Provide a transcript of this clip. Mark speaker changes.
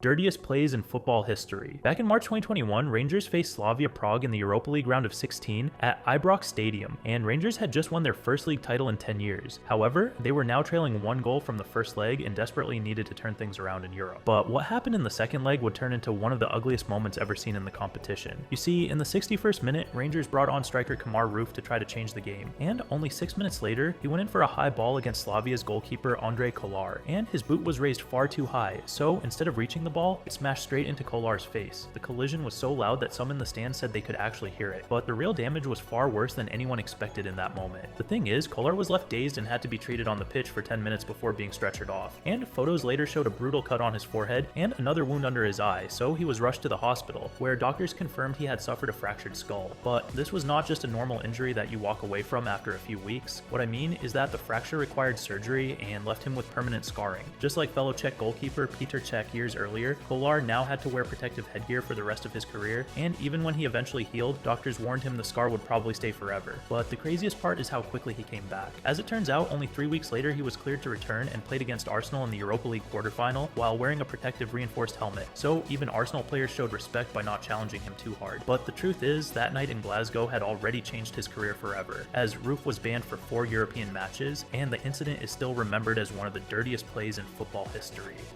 Speaker 1: Dirtiest plays in football history. Back in March 2021, Rangers faced Slavia Prague in the Europa League round of 16 at Ibrox Stadium, and Rangers had just won their first league title in 10 years. However, they were now trailing one goal from the first leg and desperately needed to turn things around in Europe. But what happened in the second leg would turn into one of the ugliest moments ever seen in the competition. You see, in the 61st minute, Rangers brought on striker Kamar Roof to try to change the game, and only 6 minutes later, he went in for a high ball against Slavia's goalkeeper Andrei Kolar, and his boot was raised far too high, so instead of reaching the ball, it smashed straight into Kolar's face. The collision was so loud that some in the stands said they could actually hear it, but the real damage was far worse than anyone expected in that moment. The thing is, Kolar was left dazed and had to be treated on the pitch for 10 minutes before being stretchered off, and photos later showed a brutal cut on his forehead and another wound under his eye, so he was rushed to the hospital, where doctors confirmed he had suffered a fractured skull. But this was not just a normal injury that you walk away from after a few weeks. What I mean is that the fracture required surgery and left him with permanent scarring. Just like fellow Czech goalkeeper Petr Cech years earlier, Kolar now had to wear protective headgear for the rest of his career, and even when he eventually healed, doctors warned him the scar would probably stay forever. But the craziest part is how quickly he came back. As it turns out, only 3 weeks later he was cleared to return and played against Arsenal in the Europa League quarterfinal while wearing a protective reinforced helmet, so even Arsenal players showed respect by not challenging him too hard. But the truth is, that night in Glasgow had already changed his career forever, as Roof was banned for 4 European matches, and the incident is still remembered as one of the dirtiest plays in football history.